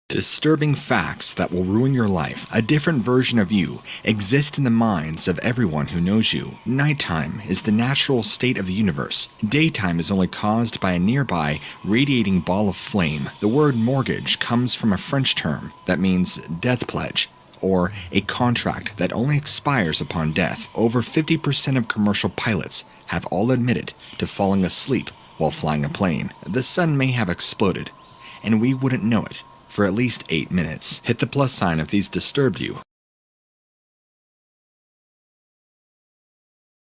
Disturbing facts that will ruin your life. A different version of you exists in the minds of everyone who knows you. Nighttime is the natural state of the universe. Daytime is only caused by a nearby radiating ball of flame. The word mortgage comes from a French term that means death pledge, or a contract that only expires upon death. Over 50% of commercial pilots have all admitted to falling asleep while flying a plane. The sun may have exploded, and we wouldn't know it for at least 8 minutes. Hit the plus sign if these disturbed you.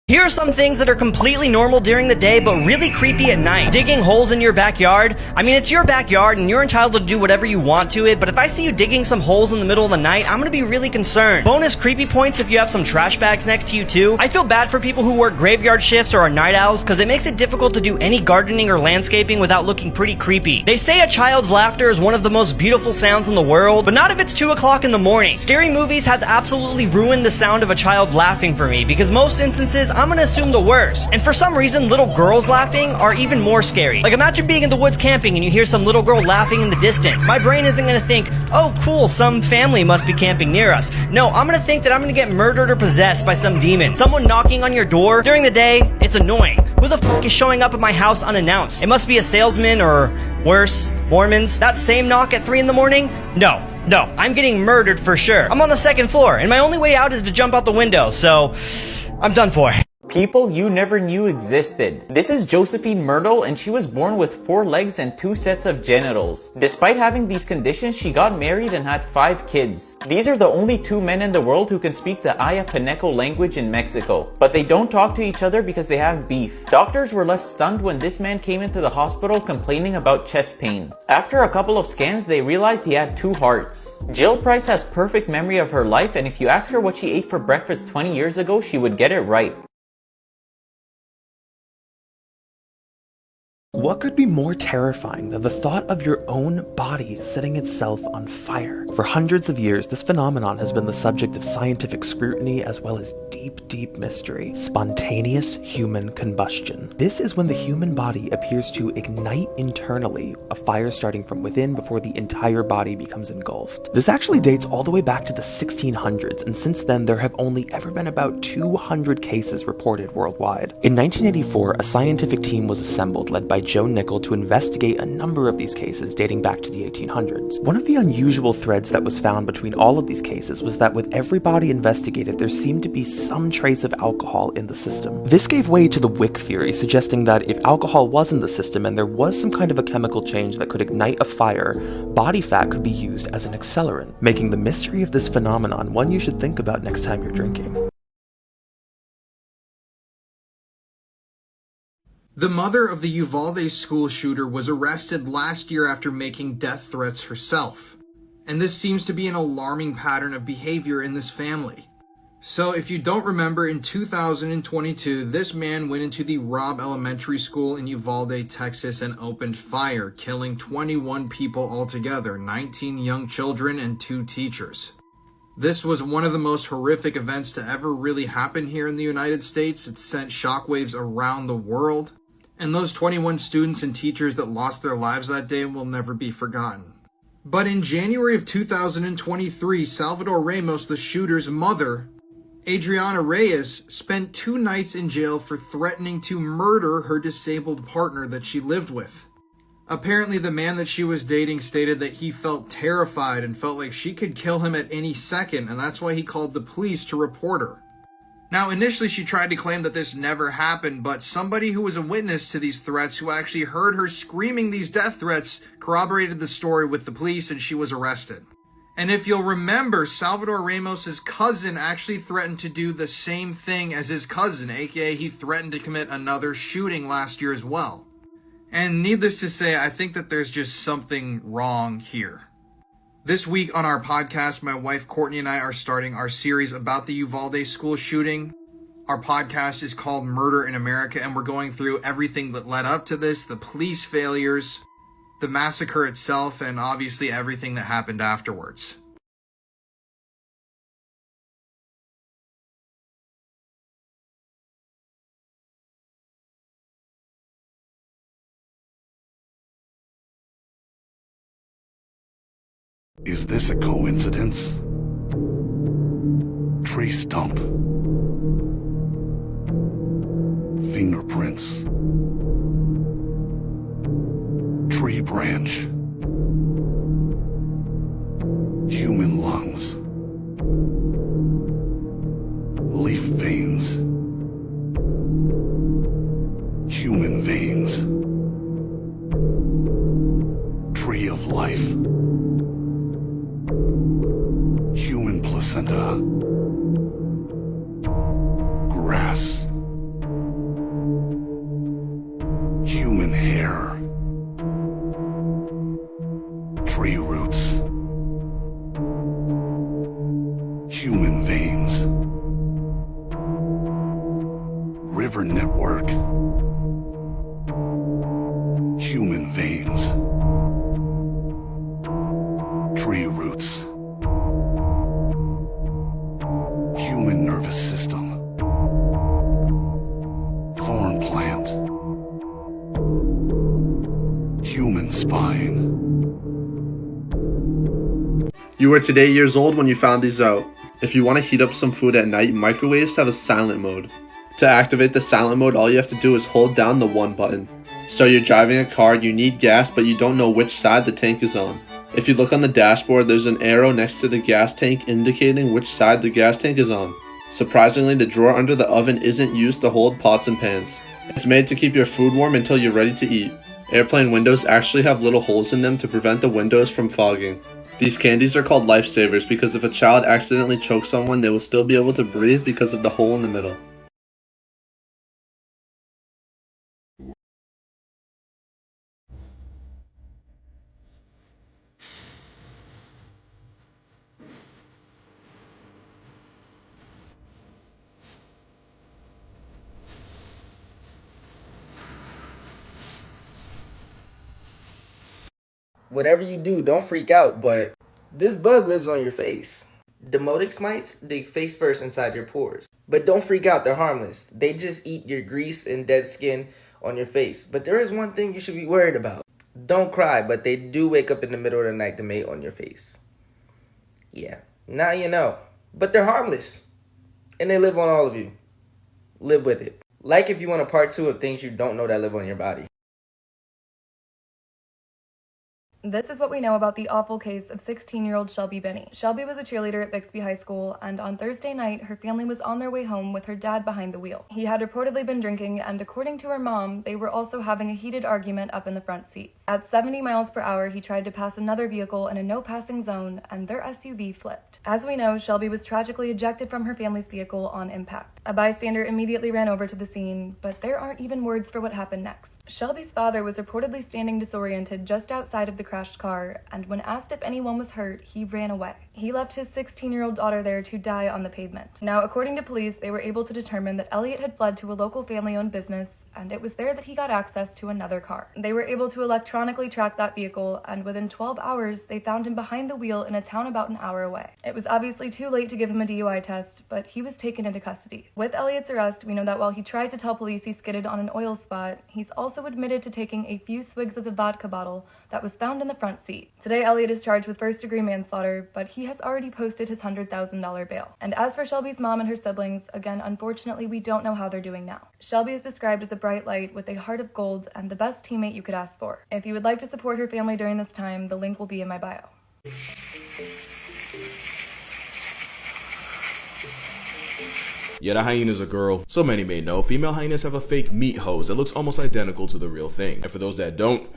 Here are some things that are completely normal during the day, but really creepy at night. Digging holes in your backyard. I mean, it's your backyard, and you're entitled to do whatever you want to it, but if I see you digging some holes in the middle of the night, I'm gonna be really concerned. Bonus creepy points if you have some trash bags next to you, too. I feel bad for people who work graveyard shifts or are night owls, because it makes it difficult to do any gardening or landscaping without looking pretty creepy. They say a child's laughter is one of the most beautiful sounds in the world, but not if it's 2 o'clock in the morning. Scary movies have absolutely ruined the sound of a child laughing for me, because most instances, I'm gonna assume the worst. And for some reason, little girls laughing are even more scary. Like, imagine being in the woods camping and you hear some little girl laughing in the distance. My brain isn't gonna think, oh cool, some family must be camping near us. No, I'm gonna think that I'm gonna get murdered or possessed by some demon. Someone knocking on your door during the day, it's annoying. Who the f*** is showing up at my house unannounced? It must be a salesman or, worse, Mormons. That same knock at 3 in the morning? No, I'm getting murdered for sure. I'm on the 2nd floor, and my only way out is to jump out the window, so I'm done for. People you never knew existed. This is Josephine Myrtle, and she was born with 4 legs and 2 sets of genitals. Despite having these conditions, she got married and had 5 kids. These are the only 2 men in the world who can speak the Ayapaneco language in Mexico, but they don't talk to each other because they have beef. Doctors were left stunned when this man came into the hospital complaining about chest pain. After a couple of scans, they realized he had 2 hearts. Jill Price has perfect memory of her life, and if you ask her what she ate for breakfast 20 years ago, she would get it right. What could be more terrifying than the thought of your own body setting itself on fire? For hundreds of years, this phenomenon has been the subject of scientific scrutiny as well as deep mystery. Spontaneous human combustion. This is when the human body appears to ignite internally, a fire starting from within before the entire body becomes engulfed. This actually dates all the way back to the 1600s, and since then there have only ever been about 200 cases reported worldwide. In 1984, a scientific team was assembled led by Joe Nickell to investigate a number of these cases dating back to the 1800s. One of the unusual threads that was found between all of these cases was that with every body investigated, there seemed to be some trace of alcohol in the system. This gave way to the wick theory, suggesting that if alcohol was in the system and there was some kind of a chemical change that could ignite a fire, body fat could be used as an accelerant, making the mystery of this phenomenon one you should think about next time you're drinking. The mother of the Uvalde school shooter was arrested last year after making death threats herself. And this seems to be an alarming pattern of behavior in this family. So if you don't remember, in 2022, this man went into the Robb Elementary School in Uvalde, Texas, and opened fire, killing 21 people altogether, 19 young children and 2 teachers. This was one of the most horrific events to ever really happen here in the United States. It sent shockwaves around the world. And those 21 students and teachers that lost their lives that day will never be forgotten. But in January of 2023, Salvador Ramos, the shooter's mother, Adriana Reyes, spent 2 nights in jail for threatening to murder her disabled partner that she lived with. Apparently, the man that she was dating stated that he felt terrified and felt like she could kill him at any second, and that's why he called the police to report her. Now, initially she tried to claim that this never happened, but somebody who was a witness to these threats, who actually heard her screaming these death threats, corroborated the story with the police, and she was arrested. And if you'll remember, Salvador Ramos's cousin actually threatened to do the same thing as his cousin, aka he threatened to commit another shooting last year as well. And needless to say, I think that there's just something wrong here. This week on our podcast, my wife Courtney and I are starting our series about the Uvalde school shooting. Our podcast is called Murder in America, and we're going through everything that led up to this, the police failures, the massacre itself, and obviously everything that happened afterwards. Is this a coincidence? Tree stump. Fingerprints. Tree branch. Human lungs. Leaf veins. Human veins. Tree of life. Human placenta. Grass. Human hair. Tree roots. Human veins. River network. Human veins. Tree roots. Human nervous system. Thorn plant. Human spine. You were today years old when you found these out. If you want to heat up some food at night, microwaves have a silent mode. To activate the silent mode, all you have to do is hold down the 1 button. So you're driving a car, you need gas, but you don't know which side the tank is on. If you look on the dashboard, there's an arrow next to the gas tank indicating which side the gas tank is on. Surprisingly, the drawer under the oven isn't used to hold pots and pans. It's made to keep your food warm until you're ready to eat. Airplane windows actually have little holes in them to prevent the windows from fogging. These candies are called lifesavers because if a child accidentally chokes on one, they will still be able to breathe because of the hole in the middle. Whatever you do, don't freak out, but this bug lives on your face. Demotic mites dig face first inside your pores. But don't freak out, they're harmless. They just eat your grease and dead skin on your face. But there is one thing you should be worried about. Don't cry, but they do wake up in the middle of the night to mate on your face. Yeah, now you know. But they're harmless. And they live on all of you. Live with it. Like if you want a part 2 of things you don't know that live on your body. This is what we know about the awful case of 16-year-old Shelby Binney. Shelby was a cheerleader at Bixby High School, and on Thursday night, her family was on their way home with her dad behind the wheel. He had reportedly been drinking, and according to her mom, they were also having a heated argument up in the front seats. At 70 miles per hour, he tried to pass another vehicle in a no-passing zone, and their SUV flipped. As we know, Shelby was tragically ejected from her family's vehicle on impact. A bystander immediately ran over to the scene, but there aren't even words for what happened next. Shelby's father was reportedly standing disoriented just outside of the crashed car, and when asked if anyone was hurt, he ran away. He left his 16-year-old daughter there to die on the pavement. Now, according to police, they were able to determine that Elliot had fled to a local family-owned business, and it was there that he got access to another car. They were able to electronically track that vehicle, and within 12 hours, they found him behind the wheel in a town about an hour away. It was obviously too late to give him a DUI test, but he was taken into custody. With Elliot's arrest, we know that while he tried to tell police he skidded on an oil spot, he's also admitted to taking a few swigs of the vodka bottle that was found in the front seat. Today, Elliot is charged with first-degree manslaughter, but he has already posted his $100,000 bail. And as for Shelby's mom and her siblings, again, unfortunately, we don't know how they're doing now. Shelby is described as a bright light with a heart of gold and the best teammate you could ask for. If you would like to support her family during this time, the link will be in my bio. Yeah, the hyena's a girl. So many may know, female hyenas have a fake meat hose that looks almost identical to the real thing. And for those that don't,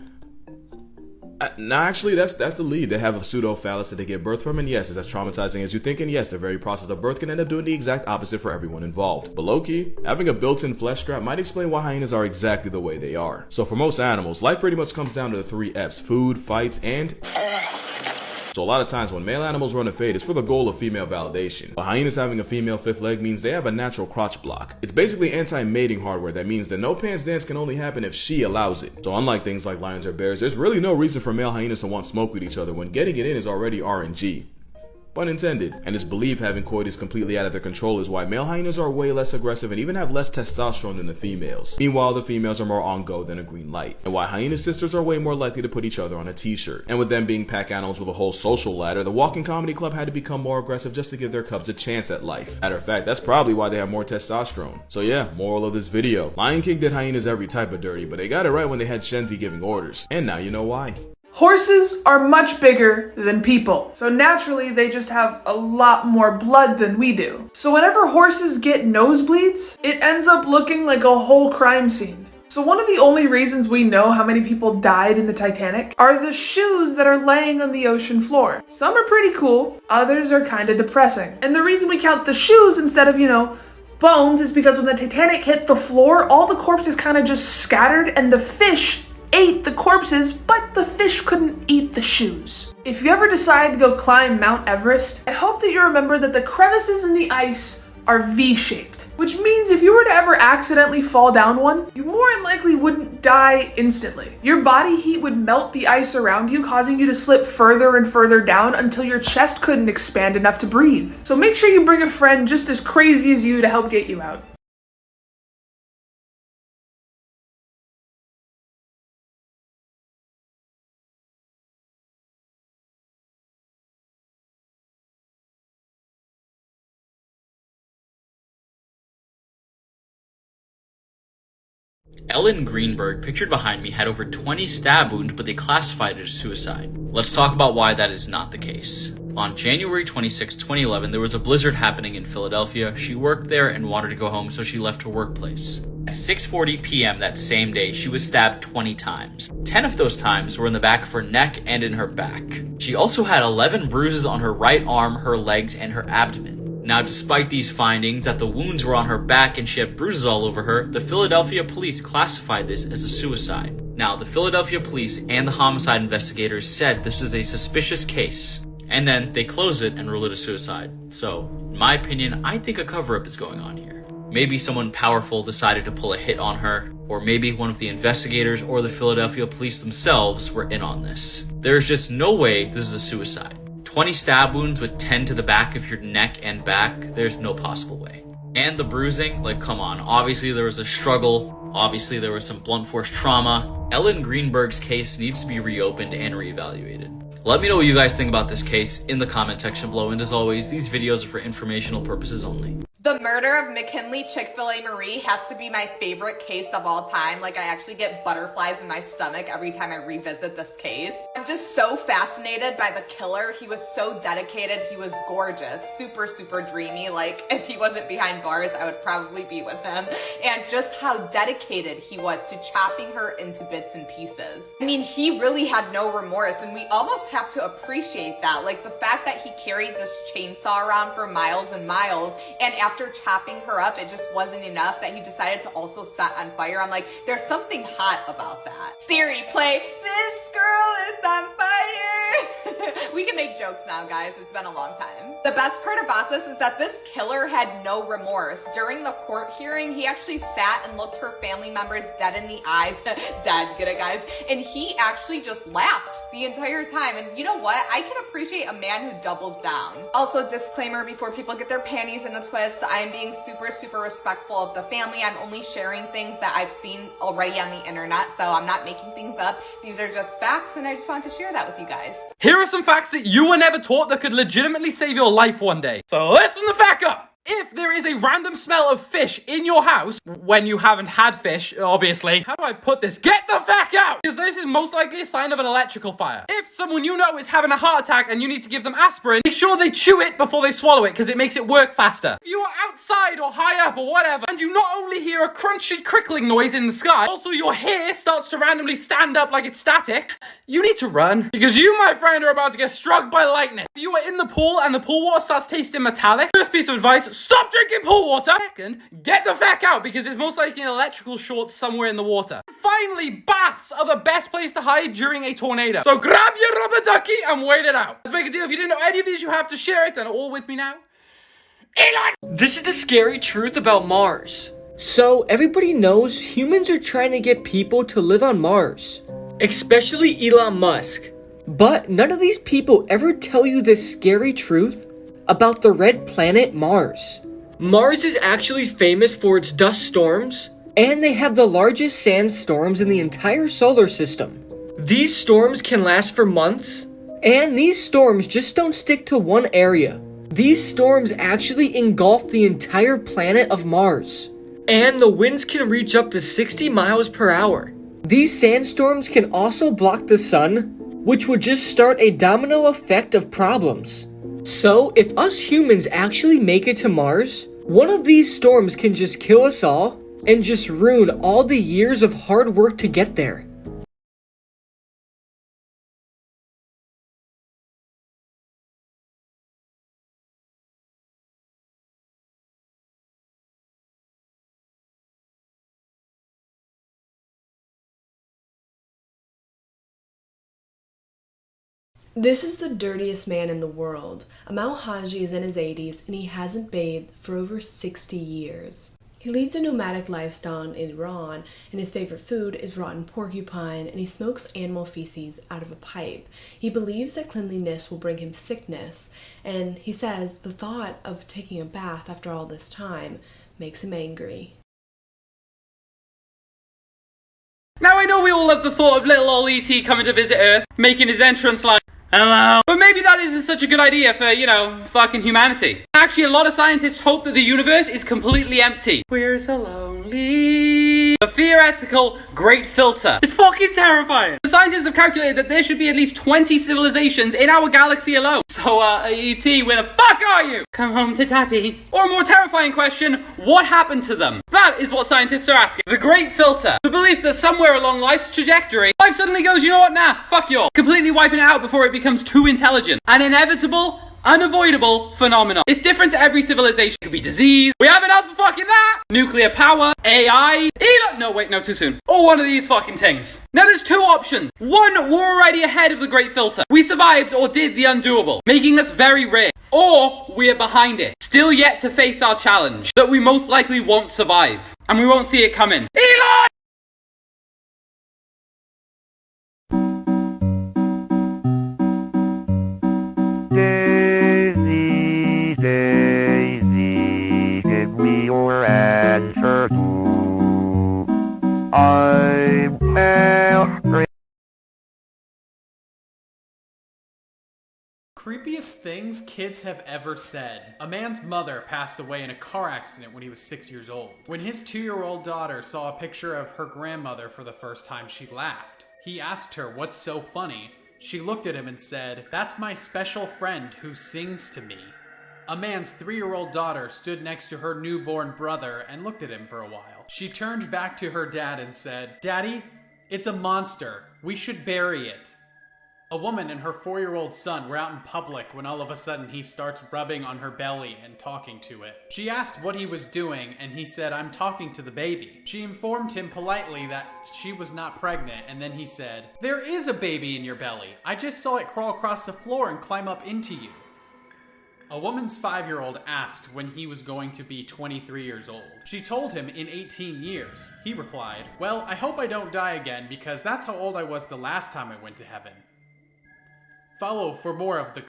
actually, that's the lead. They have a pseudo-phallus that they give birth from, and yes, it's as traumatizing as you think, and yes, the very process of birth can end up doing the exact opposite for everyone involved. But low-key, having a built-in flesh strap might explain why hyenas are exactly the way they are. So for most animals, life pretty much comes down to the 3 F's: food, fights, and... So a lot of times when male animals run a fade, it's for the goal of female validation. But hyenas having a female 5th leg means they have a natural crotch block. It's basically anti-mating hardware that means the no pants dance can only happen if she allows it. So unlike things like lions or bears, there's really no reason for male hyenas to want smoke with each other when getting it in is already RNG. pun intended. And it's believed having coitus completely out of their control is why male hyenas are way less aggressive and even have less testosterone than the females. Meanwhile, the females are more on go than a green light, and why hyena sisters are way more likely to put each other on a t-shirt. And with them being pack animals with a whole social ladder, the Walking Comedy Club had to become more aggressive just to give their cubs a chance at life. Matter of fact, that's probably why they have more testosterone. So yeah, moral of this video. Lion King did hyenas every type of dirty, but they got it right when they had Shenzi giving orders. And now you know why. Horses are much bigger than people, so naturally they just have a lot more blood than we do. So whenever horses get nosebleeds, it ends up looking like a whole crime scene. So one of the only reasons we know how many people died in the Titanic are the shoes that are laying on the ocean floor. Some are pretty cool, others are kinda depressing. And the reason we count the shoes instead of, bones is because when the Titanic hit the floor, all the corpses kinda just scattered and the fish ate the corpses, but the fish couldn't eat the shoes. If you ever decide to go climb Mount Everest, I hope that you remember that the crevices in the ice are V-shaped, which means if you were to ever accidentally fall down one, you more than likely wouldn't die instantly. Your body heat would melt the ice around you, causing you to slip further and further down until your chest couldn't expand enough to breathe. So make sure you bring a friend just as crazy as you to help get you out. Ellen Greenberg, pictured behind me, had over 20 stab wounds, but they classified it as suicide. Let's talk about why that is not the case. On January 26, 2011, there was a blizzard happening in Philadelphia. She worked there and wanted to go home, so she left her workplace. At 6:40 p.m. that same day, she was stabbed 20 times. 10 of those times were in the back of her neck and in her back. She also had 11 bruises on her right arm, her legs, and her abdomen. Now, despite these findings that the wounds were on her back and she had bruises all over her, the Philadelphia police classified this as a suicide. Now, the Philadelphia police and the homicide investigators said this was a suspicious case, and then they closed it and ruled it a suicide. So, in my opinion, I think a cover-up is going on here. Maybe someone powerful decided to pull a hit on her, or maybe one of the investigators or the Philadelphia police themselves were in on this. There's just no way this is a suicide. 20 stab wounds with 10 to the back of your neck and back, there's no possible way. And the bruising, like, come on. Obviously there was a struggle. Obviously there was some blunt force trauma. Ellen Greenberg's case needs to be reopened and reevaluated. Let me know what you guys think about this case in the comment section below. And as always, these videos are for informational purposes only. The murder of McKinley Chick-fil-A Marie has to be my favorite case of all time. Like, I actually get butterflies in my stomach every time I revisit this case. I'm just so fascinated by the killer. He was so dedicated. He was gorgeous. Super, super dreamy. Like, if he wasn't behind bars, I would probably be with him. And just how dedicated he was to chopping her into bits and pieces. I mean, he really had no remorse, and we almost have to appreciate that. Like, the fact that he carried this chainsaw around for miles and miles, and after chopping her up, it just wasn't enough that he decided to also set on fire. I'm like, there's something hot about that. Siri, play This Girl Is on Fire. We can make jokes now, guys. It's been a long time. The best part about this is that this killer had no remorse. During the court hearing, he actually sat and looked her family members dead in the eyes. Dead, get it, guys? And he actually just laughed the entire time. And you know what? I can appreciate a man who doubles down. Also, disclaimer before people get their panties in a twist, I'm being super, super respectful of the family. I'm only sharing things that I've seen already on the internet, so I'm not making things up. These are just facts, and I just wanted to share that with you guys. Here are some facts that you were never taught that could legitimately save your life one day. So listen the fuck up! If there is a random smell of fish in your house, when you haven't had fish, obviously, how do I put this? Get the fuck out! Because this is most likely a sign of an electrical fire. If someone you know is having a heart attack and you need to give them aspirin, make sure they chew it before they swallow it, because it makes it work faster. If you are outside or high up or whatever, and you not only hear a crunchy crickling noise in the sky, also your hair starts to randomly stand up like it's static, you need to run. Because you, my friend, are about to get struck by lightning. If you are in the pool and the pool water starts tasting metallic, first piece of advice, stop drinking pool water. Second, get the fuck out, because there's most likely an electrical short somewhere in the water. Finally, baths are the best place to hide during a tornado. So grab your rubber ducky and wait it out. Let's make a deal. If you didn't know any of these, you have to share it. And all with me now, Elon! This is the scary truth about Mars. So everybody knows humans are trying to get people to live on Mars. Especially Elon Musk. But none of these people ever tell you the scary truth about the red planet Mars. Mars is actually famous for its dust storms, and they have the largest sandstorms in the entire solar system. These storms can last for months, and these storms just don't stick to one area. These storms actually engulf the entire planet of Mars, and the winds can reach up to 60 miles per hour. These sandstorms can also block the sun, which would just start a domino effect of problems. So, if us humans actually make it to Mars, one of these storms can just kill us all and just ruin all the years of hard work to get there. This is the dirtiest man in the world. Amal Haji is in his 80s and he hasn't bathed for over 60 years. He leads a nomadic lifestyle in Iran, and his favorite food is rotten porcupine, and he smokes animal feces out of a pipe. He believes that cleanliness will bring him sickness, and he says the thought of taking a bath after all this time makes him angry. Now I know we all love the thought of little old E.T. coming to visit Earth, making his entrance like, hello. But maybe that isn't such a good idea for, fucking humanity. Actually, a lot of scientists hope that the universe is completely empty. We're so lonely. The theoretical Great Filter is fucking terrifying. The scientists have calculated that there should be at least 20 civilizations in our galaxy alone. So, E.T., where the fuck are you? Come home to daddy. Or a more terrifying question, what happened to them? That is what scientists are asking. The Great Filter. The belief that somewhere along life's trajectory, life suddenly goes, you know what, nah, fuck you all. Completely wiping it out before it becomes too intelligent. An inevitable, unavoidable phenomenon. It's different to every civilization. It could be disease. We have enough of fucking that. Nuclear power. AI. No, wait, no, too soon. Or one of these fucking things. Now there's two options. One, we're already ahead of the Great Filter. We survived or did the undoable, making us very rare. Or we're behind it, still yet to face our challenge that we most likely won't survive. And we won't see it coming. Elon! Daisy, Daisy, give me your answer too. I'm afraid. Creepiest things kids have ever said. A man's mother passed away in a car accident when he was 6 years old. When his 2-year-old daughter saw a picture of her grandmother for the first time, she laughed. He asked her, "What's so funny?" She looked at him and said, "That's my special friend who sings to me." A man's 3-year-old daughter stood next to her newborn brother and looked at him for a while. She turned back to her dad and said, "Daddy, it's a monster. We should bury it." A woman and her 4-year-old son were out in public when all of a sudden he starts rubbing on her belly and talking to it. She asked what he was doing, and he said, "I'm talking to the baby." She informed him politely that she was not pregnant, and then he said, "There is a baby in your belly. I just saw it crawl across the floor and climb up into you." A woman's 5-year-old asked when he was going to be 23 years old. She told him in 18 years. He replied, "Well, I hope I don't die again because that's how old I was the last time I went to heaven." Follow for more of the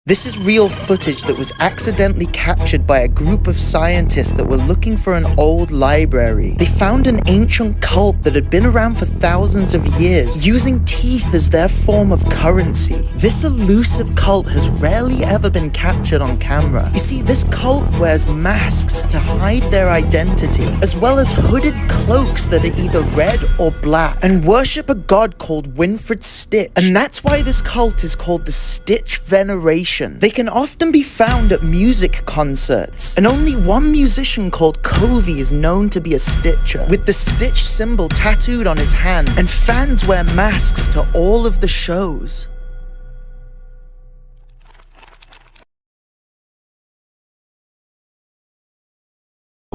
This is real footage that was accidentally captured by a group of scientists that were looking for an old library. They found an ancient cult that had been around for thousands of years, using teeth as their form of currency. This elusive cult has rarely ever been captured on camera. You see, this cult wears masks to hide their identity, as well as hooded cloaks that are either red or black, and worship a god called Winfred Stitch. And that's why this cult is called the Stitch Veneration. They can often be found at music concerts, and only one musician called Covey is known to be a Stitcher, with the Stitch symbol tattooed on his hand, and fans wear masks to all of the shows.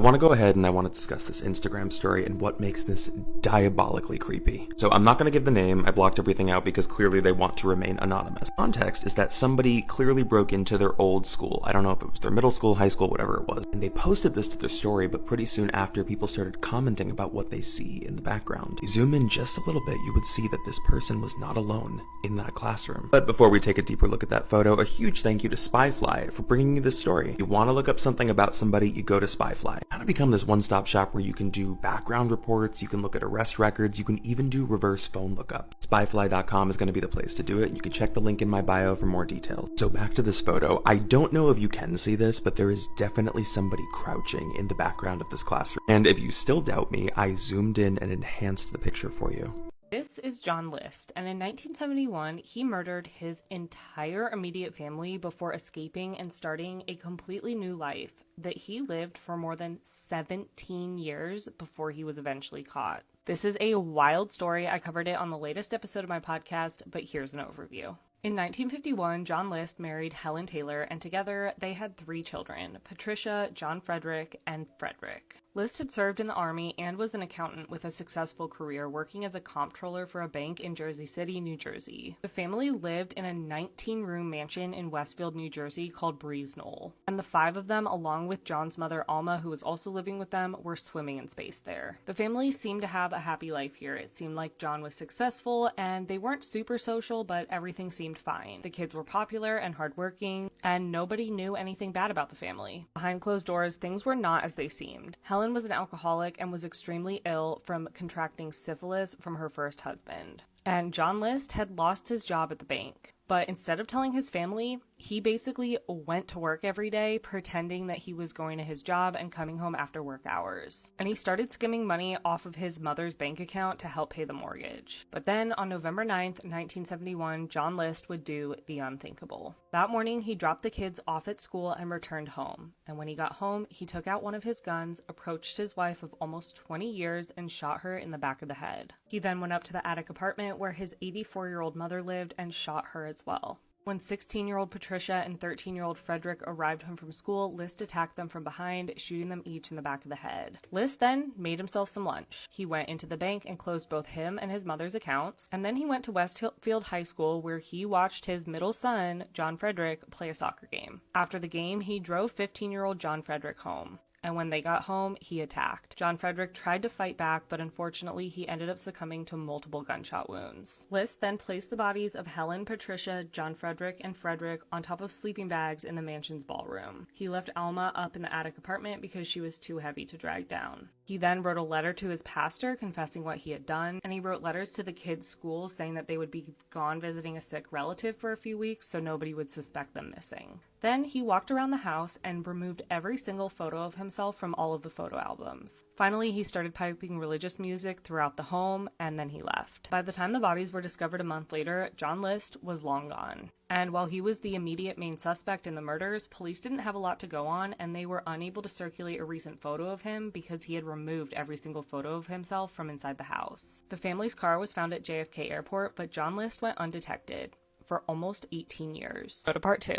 I want to go ahead and I want to discuss this Instagram story and what makes this diabolically creepy. So I'm not going to give the name, I blocked everything out because clearly they want to remain anonymous. Context is that somebody clearly broke into their old school. I don't know if it was their middle school, high school, whatever it was. And they posted this to their story, but pretty soon after, people started commenting about what they see in the background. Zoom in just a little bit, you would see that this person was not alone in that classroom. But before we take a deeper look at that photo, a huge thank you to Spyfly for bringing you this story. If you want to look up something about somebody, you go to Spyfly. How to become this one-stop shop where you can do background reports, you can look at arrest records, you can even do reverse phone lookup. Spyfly.com is going to be the place to do it. You can check the link in my bio for more details. So back to this photo. I don't know if you can see this, but there is definitely somebody crouching in the background of this classroom. And if you still doubt me, I zoomed in and enhanced the picture for you. This is John List, and in 1971, he murdered his entire immediate family before escaping and starting a completely new life that he lived for more than 17 years before he was eventually caught. This is a wild story. I covered it on the latest episode of my podcast, but here's an overview. In 1951, John List married Helen Taylor, and together they had 3 children, Patricia, John Frederick, and Frederick. List had served in the Army and was an accountant with a successful career working as a comptroller for a bank in Jersey City, New Jersey. The family lived in a 19-room mansion in Westfield, New Jersey called Breeze Knoll, and the 5 of them, along with John's mother Alma, who was also living with them, were swimming in space there. The family seemed to have a happy life here. It seemed like John was successful, and they weren't super social, but everything seemed fine. The kids were popular and hardworking, and nobody knew anything bad about the family. Behind closed doors, things were not as they seemed. Helen was an alcoholic and was extremely ill from contracting syphilis from her first husband. And John List had lost his job at the bank. But instead of telling his family, he basically went to work every day pretending that he was going to his job and coming home after work hours. And he started skimming money off of his mother's bank account to help pay the mortgage. But then on November 9th, 1971, John List would do the unthinkable. That morning, he dropped the kids off at school and returned home. And when he got home, he took out one of his guns, approached his wife of almost 20 years, and shot her in the back of the head. He then went up to the attic apartment where his 84-year-old mother lived and shot her as well. When 16-year-old Patricia and 13-year-old Frederick arrived home from school, List attacked them from behind, shooting them each in the back of the head. List then made himself some lunch. He went into the bank and closed both him and his mother's accounts, and then he went to Westfield High School where he watched his middle son, John Frederick, play a soccer game. After the game, he drove 15-year-old John Frederick home. And when they got home, he attacked. John Frederick tried to fight back, but unfortunately, he ended up succumbing to multiple gunshot wounds. List then placed the bodies of Helen, Patricia, John Frederick, and Frederick on top of sleeping bags in the mansion's ballroom. He left Alma up in the attic apartment because she was too heavy to drag down. He then wrote a letter to his pastor confessing what he had done, and he wrote letters to the kids' school saying that they would be gone visiting a sick relative for a few weeks so nobody would suspect them missing. Then he walked around the house and removed every single photo of himself from all of the photo albums. Finally, he started piping religious music throughout the home, and then he left. By the time the bodies were discovered a month later, John List was long gone. And while he was the immediate main suspect in the murders, police didn't have a lot to go on, and they were unable to circulate a recent photo of him because he had removed every single photo of himself from inside the house. The family's car was found at JFK Airport, but John List went undetected for almost 18 years. Go to part 2.